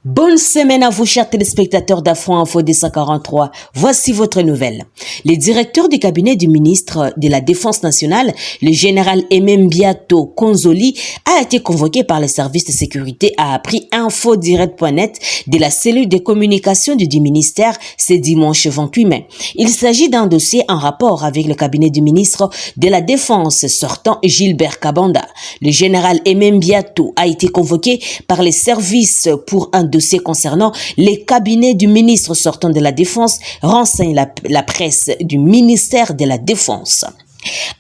Bonne semaine à vous, chers téléspectateurs d'Afro Info 243. Voici votre nouvelle. Le directeur du cabinet du ministre de la Défense nationale, le général Emembiato Konzoli, a été convoqué par les services de sécurité, a appris InfoDirect.net de la cellule de communication du ministère ce dimanche 28 mai. Il s'agit d'un dossier en rapport avec le cabinet du ministre de la Défense sortant Gilbert Kabanda. Le général Emembiato a été convoqué par les services pour un dossier concernant les cabinets du ministre sortant de la Défense, renseigne la presse du ministère de la Défense.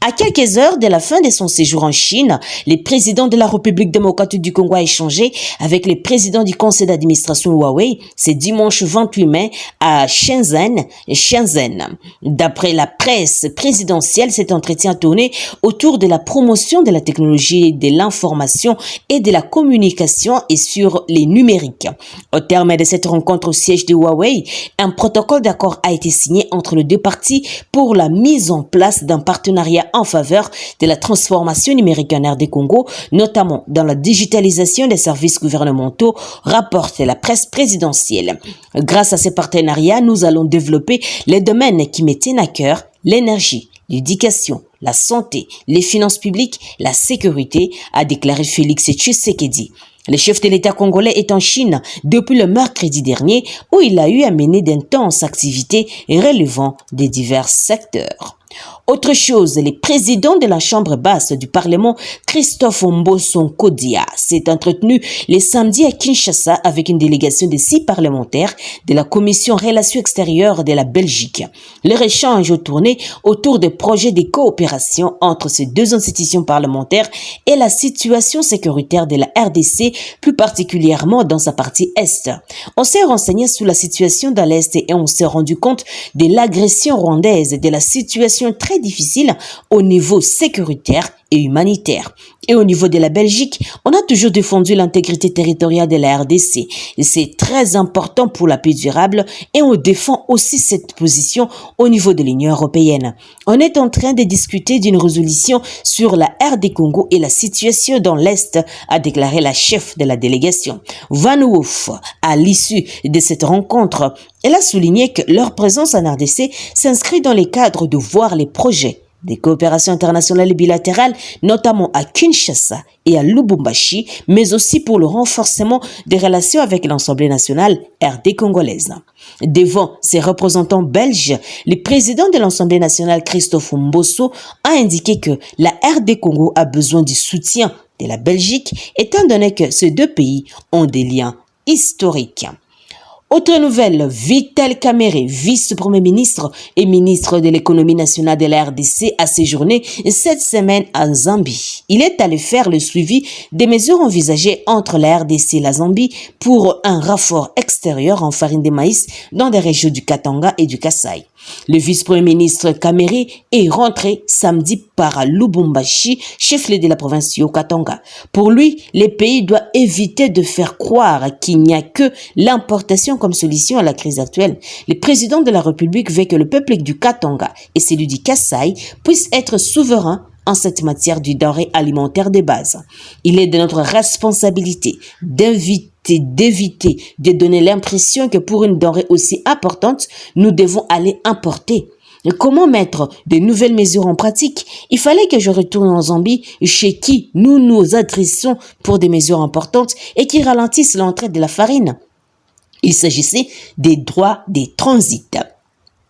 À quelques heures de la fin de son séjour en Chine, le président de la République démocratique du Congo a échangé avec le président du conseil d'administration Huawei ce dimanche 28 mai à Shenzhen. D'après la presse présidentielle, cet entretien tourné autour de la promotion de la technologie de l'information et de la communication et sur les numériques. Au terme de cette rencontre au siège de Huawei, un protocole d'accord a été signé entre les deux parties pour la mise en place d'un partenariat en faveur de la transformation numérique en RD Congo, notamment dans la digitalisation des services gouvernementaux, rapporte la presse présidentielle. Grâce à ces partenariats, nous allons développer les domaines qui me tiennent à cœur, l'énergie, l'éducation, la santé, les finances publiques, la sécurité, a déclaré Félix Tshisekedi. Le chef de l'État congolais est en Chine depuis le mercredi dernier où il a eu à mener d'intenses activités relevant des divers secteurs. Autre chose, le président de la Chambre basse du Parlement, Christophe Mbosso Kodia, s'est entretenu le samedi à Kinshasa avec une délégation de 6 parlementaires de la Commission Relations extérieures de la Belgique. Leur échange tournait autour des projets de coopération entre ces deux institutions parlementaires et la situation sécuritaire de la RDC, plus particulièrement dans sa partie Est. On s'est renseigné sur la situation dans l'Est et on s'est rendu compte de l'agression rwandaise et de la situation très difficile au niveau sécuritaire et humanitaire. Et au niveau de la Belgique, on a toujours défendu l'intégrité territoriale de la RDC. Et c'est très important pour la paix durable et on défend aussi cette position au niveau de l'Union européenne. On est en train de discuter d'une résolution sur la RD Congo et la situation dans l'Est, a déclaré la chef de la délégation. Van Woof, à l'issue de cette rencontre, elle a souligné que leur présence en RDC s'inscrit dans les cadres de voir les projets des coopérations internationales et bilatérales, notamment à Kinshasa et à Lubumbashi, mais aussi pour le renforcement des relations avec l'Assemblée nationale RD congolaise. Devant ses représentants belges, le président de l'Assemblée nationale Christophe Mbosso a indiqué que la RD Congo a besoin du soutien de la Belgique, étant donné que ces deux pays ont des liens historiques. Autre nouvelle, Vital Kamerhe, vice-premier ministre et ministre de l'économie nationale de la RDC, a séjourné cette semaine en Zambie. Il est allé faire le suivi des mesures envisagées entre la RDC et la Zambie pour un renfort extérieur en farine de maïs dans des régions du Katanga et du Kasaï. Le vice-premier ministre Kamerhe est rentré samedi par Lubumbashi, chef-lieu de la province du Katanga. Pour lui, les pays doivent éviter de faire croire qu'il n'y a que l'importation comme solution à la crise actuelle. Le président de la République veut que le peuple du Katanga et celui du Kasaï puissent être souverains en cette matière du denrée alimentaire de base. Il est de notre responsabilité d'éviter de donner l'impression que pour une denrée aussi importante, nous devons aller importer. Et comment mettre de nouvelles mesures en pratique? Il fallait que je retourne en Zambie, chez qui nous nous adressons pour des mesures importantes et qui ralentissent l'entrée de la farine. Il s'agissait des droits des transits.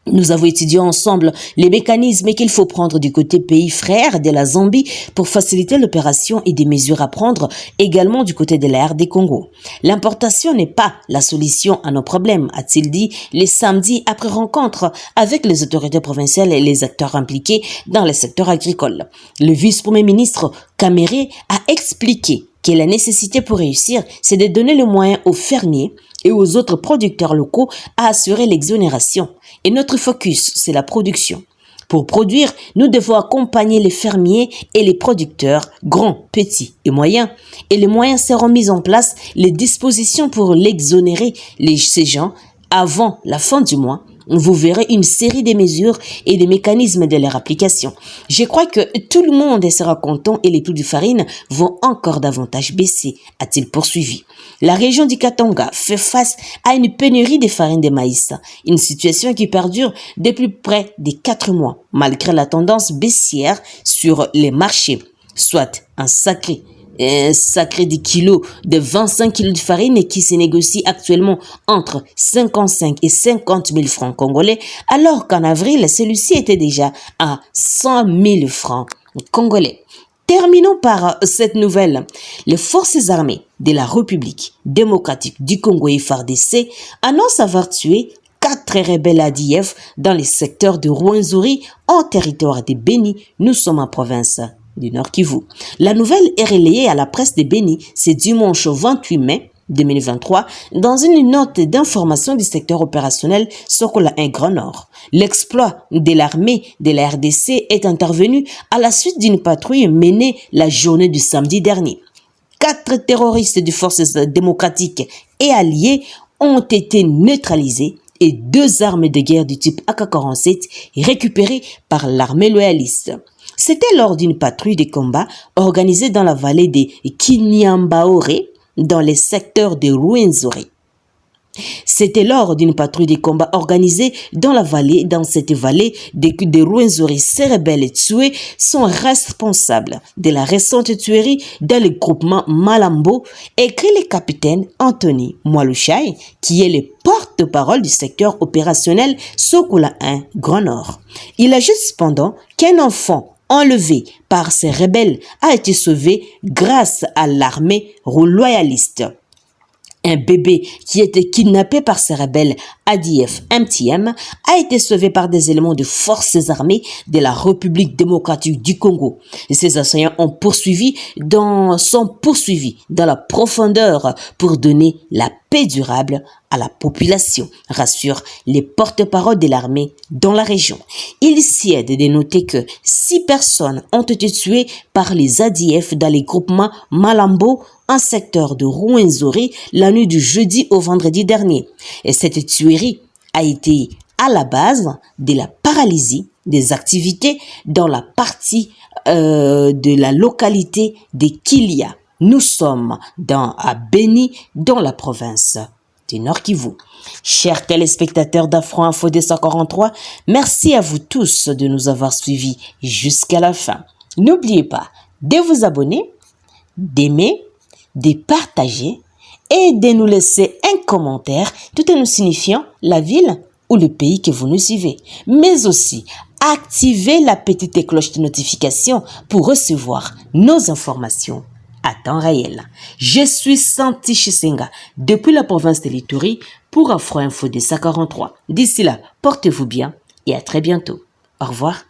Nous avons étudié ensemble les mécanismes qu'il faut prendre du côté pays frère de la Zambie pour faciliter l'opération et des mesures à prendre également du côté de la RD Congo. L'importation n'est pas la solution à nos problèmes, a-t-il dit les samedis après rencontre avec les autorités provinciales et les acteurs impliqués dans le secteur agricole. Le vice-premier ministre Kamerhe a expliqué que la nécessité pour réussir, c'est de donner le moyen aux fermiers et aux autres producteurs locaux à assurer l'exonération. Et notre focus, c'est la production. Pour produire, nous devons accompagner les fermiers et les producteurs, grands, petits et moyens. Et les moyens seront mis en place, les dispositions pour l'exonérer ces gens avant la fin du mois vous verrez une série de mesures et des mécanismes de leur application. Je crois que tout le monde sera content et les prix de farine vont encore davantage baisser, a-t-il poursuivi. La région du Katanga fait face à une pénurie de farine de maïs, une situation qui perdure depuis près de 4 mois, malgré la tendance baissière sur les marchés, soit un sacré 10 kilos de 25 kilos de farine qui se négocie actuellement entre 55 et 50 000 francs congolais, alors qu'en avril, celui-ci était déjà à 100 000 francs congolais. Terminons par cette nouvelle. Les forces armées de la République démocratique du Congo FARDC annoncent avoir tué 4 rebelles ADF dans les secteurs de Rwenzori en territoire de Beni. Nous sommes en province du Nord Kivu. La nouvelle est relayée à la presse de Beni ce dimanche 28 mai 2023 dans une note d'information du secteur opérationnel Sokola 1 Grand Nord. L'exploit de l'armée de la RDC est intervenu à la suite d'une patrouille menée la journée du samedi dernier. 4 terroristes des forces démocratiques et alliés ont été neutralisés et 2 armes de guerre du type AK-47 récupérées par l'armée loyaliste. C'était lors d'une patrouille de combat organisée dans la vallée de Kinyambaore, dans les secteurs de Rwenzori. C'était lors d'une patrouille de combat organisée dans cette vallée de Rwenzori. Ces rebelles tués sont responsables de la récente tuerie dans le groupement Malambo, écrit le capitaine Anthony Mwalushai, qui est le porte-parole du secteur opérationnel Sokola 1 Grand Nord. Il ajoute cependant qu'un enfant enlevé par ces rebelles a été sauvé grâce à l'armée loyaliste. Un bébé qui était kidnappé par ces rebelles ADF MTM a été sauvé par des éléments de forces armées de la République démocratique du Congo. Et ces assaillants sont poursuivis dans la profondeur pour donner la paix durable à la population, rassure les porte-parole de l'armée dans la région. Il s'y est de noter que 6 personnes ont été tuées par les ADF dans les groupements Malambo, un secteur de Rwenzori, la nuit du jeudi au vendredi dernier. Et cette tuerie a été à la base de la paralysie des activités dans la partie de la localité de Kilia. Nous sommes à Beni, dans la province du Nord Kivu. Chers téléspectateurs d'Afro Info 243, merci à vous tous de nous avoir suivis jusqu'à la fin. N'oubliez pas de vous abonner, d'aimer, de partager et de nous laisser un commentaire tout en nous signifiant la ville ou le pays que vous nous suivez. Mais aussi, activez la petite cloche de notification pour recevoir nos informations à temps réel. Je suis Santi Chisenga depuis la province de l'Ituri pour Afro Info 243. D'ici là, portez-vous bien et à très bientôt. Au revoir.